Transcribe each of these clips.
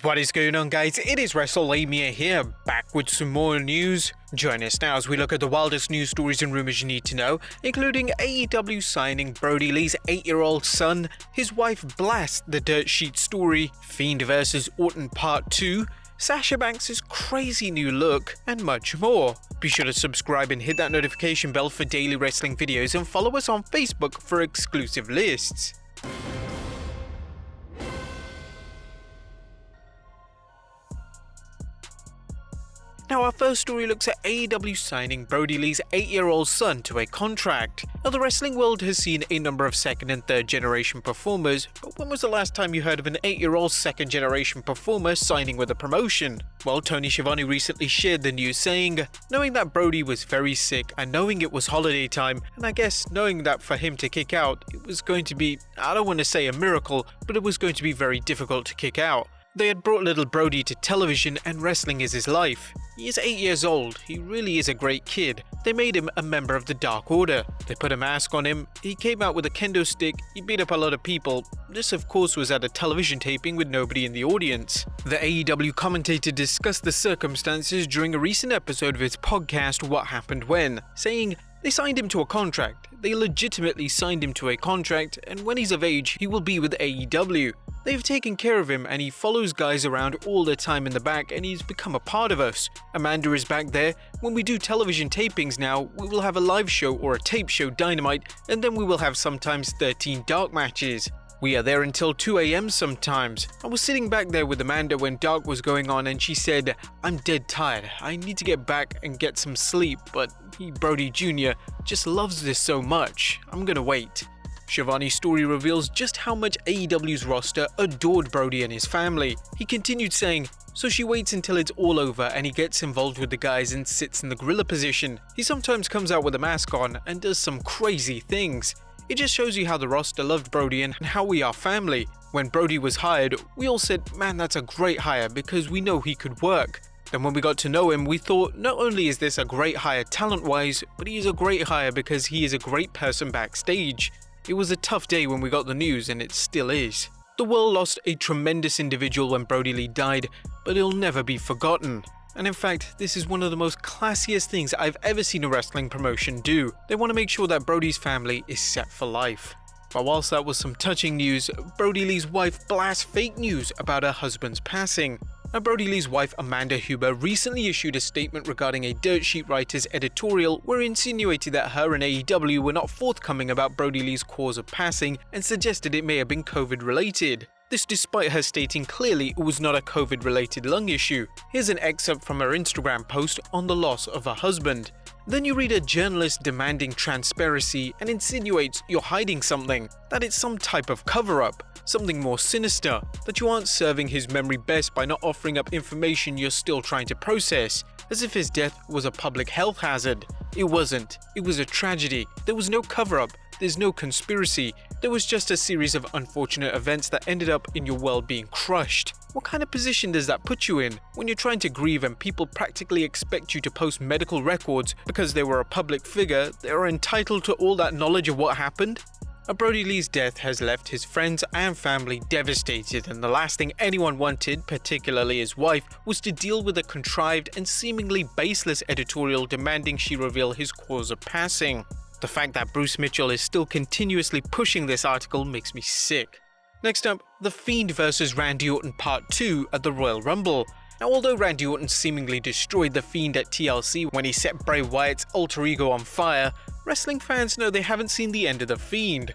What is going on, guys? It is Wrestlelamia here, back with some more news. Join us now as we look at the wildest news stories and rumors you need to know, including AEW signing Brodie Lee's 8-year-old son, his wife blasts the dirt sheet story, Fiend vs Orton Part 2, Sasha Banks' crazy new look, and much more. Be sure to subscribe and hit that notification bell for daily wrestling videos, and follow us on Facebook for exclusive lists. Now, our first story looks at AEW signing Brodie Lee's 8-year-old son to a contract. Now, the wrestling world has seen a number of second and third generation performers, but when was the last time you heard of an 8-year-old second generation performer signing with a promotion? Well, Tony Schiavone recently shared the news saying, knowing that Brodie was very sick and knowing it was holiday time, and I guess knowing that for him to kick out, it was going to be, I don't want to say a miracle, but it was going to be very difficult to kick out. They had brought little Brodie to television and wrestling is his life. He is 8 years old, he really is a great kid. They made him a member of the Dark Order. They put a mask on him, he came out with a kendo stick, he beat up a lot of people. This of course was at a television taping with nobody in the audience. The AEW commentator discussed the circumstances during a recent episode of his podcast What Happened When, saying, they signed him to a contract. They legitimately signed him to a contract, and when he's of age, he will be with AEW. They've taken care of him and he follows guys around all the time in the back and he's become a part of us. Amanda is back there. When we do television tapings now, we will have a live show or a tape show Dynamite, and then we will have sometimes 13 dark matches. We are there until 2 AM sometimes. I was sitting back there with Amanda when Dark was going on and she said, I'm dead tired, I need to get back and get some sleep, but he, Brodie Jr., just loves this so much, I'm gonna wait. Schiavone's story reveals just how much AEW's roster adored Brodie and his family. He continued saying, so she waits until it's all over and he gets involved with the guys and sits in the gorilla position. He sometimes comes out with a mask on and does some crazy things. It just shows you how the roster loved Brodie and how we are family. When Brodie was hired, we all said, man, that's a great hire because we know he could work. Then when we got to know him, we thought not only is this a great hire talent-wise, but he is a great hire because he is a great person backstage. It was a tough day when we got the news, and it still is. The world lost a tremendous individual when Brodie Lee died, but he'll never be forgotten. And in fact, this is one of the most classiest things I've ever seen a wrestling promotion do. They want to make sure that Brodie's family is set for life. But whilst that was some touching news, Brodie Lee's wife blasts fake news about her husband's passing. Now, Brodie Lee's wife Amanda Huber recently issued a statement regarding a Dirt Sheet writer's editorial where it insinuated that her and AEW were not forthcoming about Brodie Lee's cause of passing and suggested it may have been COVID related. This despite her stating clearly it was not a COVID related lung issue. Here's an excerpt from her Instagram post on the loss of her husband. Then you read a journalist demanding transparency and insinuates you're hiding something, that it's some type of cover-up, something more sinister, that you aren't serving his memory best by not offering up information you're still trying to process, as if his death was a public health hazard. It wasn't. It was a tragedy. There was no cover-up. There's no conspiracy. There was just a series of unfortunate events that ended up in your world being crushed. What kind of position does that put you in when you're trying to grieve and people practically expect you to post medical records because they were a public figure? They are entitled to all that knowledge of what happened? Brodie Lee's death has left his friends and family devastated, and the last thing anyone wanted, particularly his wife, was to deal with a contrived and seemingly baseless editorial demanding she reveal his cause of passing. The fact that Bruce Mitchell is still continuously pushing this article makes me sick. Next up, The Fiend vs Randy Orton Part 2 at the Royal Rumble. Now, although Randy Orton seemingly destroyed The Fiend at TLC when he set Bray Wyatt's alter ego on fire, wrestling fans know they haven't seen the end of The Fiend.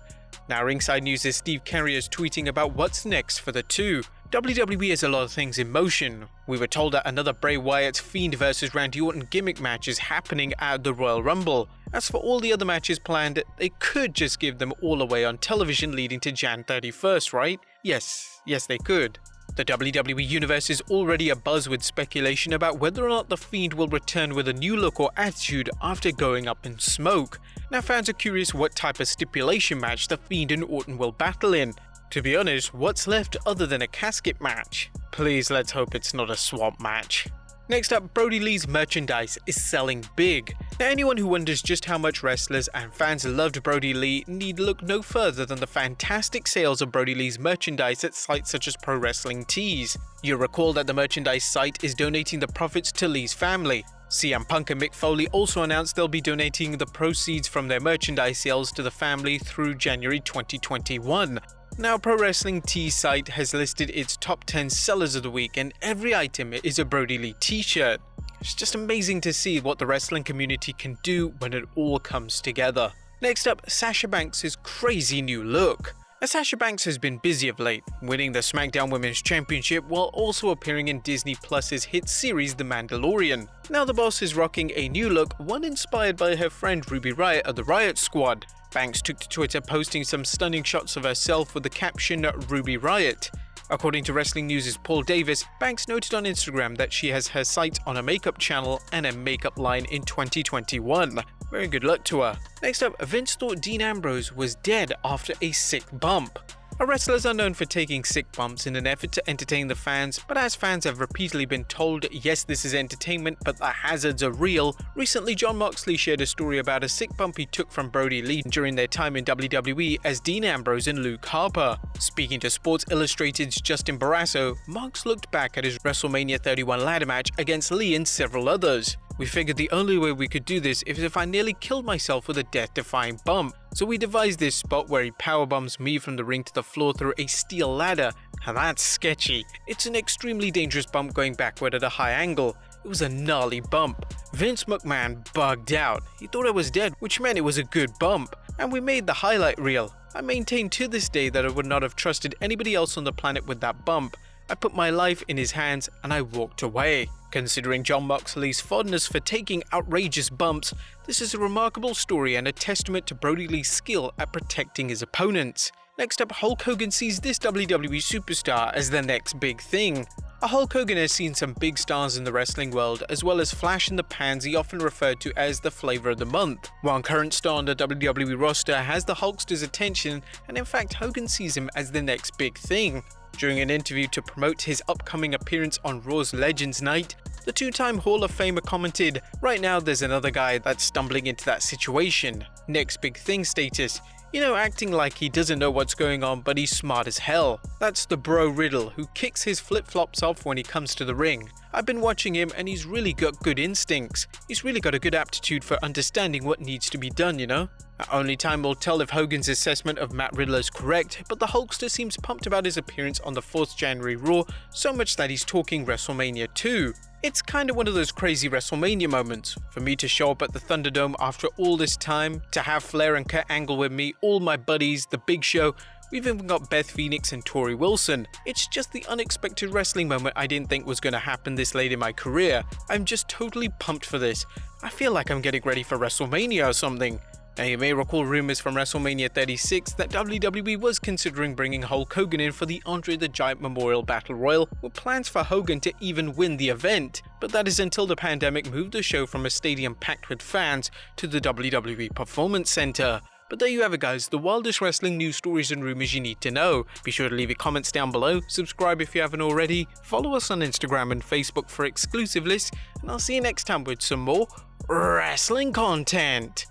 Now, Ringside News' Steve Carrier is tweeting about what's next for the two. WWE has a lot of things in motion. We were told that another Bray Wyatt's Fiend vs Randy Orton gimmick match is happening at the Royal Rumble. As for all the other matches planned, they could just give them all away on television leading to Jan 31st, right? Yes, they could. The WWE Universe is already abuzz with speculation about whether or not The Fiend will return with a new look or attitude after going up in smoke. Now, fans are curious what type of stipulation match The Fiend and Orton will battle in. To be honest, what's left other than a casket match? Please, let's hope it's not a swamp match. Next up, Brodie Lee's merchandise is selling big. Now, anyone who wonders just how much wrestlers and fans loved Brodie Lee need look no further than the fantastic sales of Brodie Lee's merchandise at sites such as Pro Wrestling Tees. You'll recall that the merchandise site is donating the profits to Lee's family. CM Punk and Mick Foley also announced they'll be donating the proceeds from their merchandise sales to the family through January 2021. Now, Pro Wrestling Tees site has listed its top 10 sellers of the week, and every item is a Brodie Lee t-shirt. It's just amazing to see what the wrestling community can do when it all comes together. Next up, Sasha Banks' crazy new look. Now, Sasha Banks has been busy of late, winning the SmackDown Women's Championship while also appearing in Disney Plus's hit series The Mandalorian. Now the boss is rocking a new look, one inspired by her friend Ruby Riott of the Riott Squad. Banks took to Twitter posting some stunning shots of herself with the caption Ruby Riott. According to Wrestling News' Paul Davis, Banks noted on Instagram that she has her sights on a makeup channel and a makeup line in 2021. Very good luck to her. Next up, Vince thought Dean Ambrose was dead after a sick bump. Our wrestlers are known for taking sick bumps in an effort to entertain the fans, but as fans have repeatedly been told, yes, this is entertainment, but the hazards are real, recently Jon Moxley shared a story about a sick bump he took from Brodie Lee during their time in WWE as Dean Ambrose and Luke Harper. Speaking to Sports Illustrated's Justin Barrasso, Mox looked back at his WrestleMania 31 ladder match against Lee and several others. We figured the only way we could do this is if I nearly killed myself with a death-defying bump. So we devised this spot where he powerbombs me from the ring to the floor through a steel ladder, and that's sketchy. It's an extremely dangerous bump going backward at a high angle. It was a gnarly bump. Vince McMahon bugged out. He thought I was dead, which meant it was a good bump. And we made the highlight reel. I maintain to this day that I would not have trusted anybody else on the planet with that bump. I put my life in his hands and I walked away. Considering Jon Moxley's fondness for taking outrageous bumps, this is a remarkable story and a testament to Brodie Lee's skill at protecting his opponents. Next up, Hulk Hogan sees this WWE superstar as the next big thing. Hulk Hogan has seen some big stars in the wrestling world, as well as flash in the pans he often referred to as the flavor of the month. One current star on the WWE roster has the Hulkster's attention, and in fact Hogan sees him as the next big thing. During an interview to promote his upcoming appearance on Raw's Legends Night, the two-time Hall of Famer commented, "Right now there's another guy that's stumbling into that situation. Next big thing status. You know, acting like he doesn't know what's going on, but he's smart as hell. That's the bro Riddle, who kicks his flip-flops off when he comes to the ring. I've been watching him and he's really got good instincts. He's really got a good aptitude for understanding what needs to be done, you know? Only time will tell if Hogan's assessment of Matt Riddle is correct, but the Hulkster seems pumped about his appearance on the 4th January Raw, so much that he's talking WrestleMania 2. It's kinda one of those crazy WrestleMania moments. For me to show up at the Thunderdome after all this time, to have Flair and Kurt Angle with me, all my buddies, The Big Show, we've even got Beth Phoenix and Tori Wilson. It's just the unexpected wrestling moment I didn't think was gonna happen this late in my career. I'm just totally pumped for this. I feel like I'm getting ready for WrestleMania or something. Now, you may recall rumors from WrestleMania 36 that WWE was considering bringing Hulk Hogan in for the Andre the Giant Memorial Battle Royal, with plans for Hogan to even win the event, but that is until the pandemic moved the show from a stadium packed with fans to the WWE Performance Center. But there you have it, guys, the wildest wrestling news stories and rumors you need to know. Be sure to leave your comments down below, subscribe if you haven't already, follow us on Instagram and Facebook for exclusive lists, and I'll see you next time with some more wrestling content.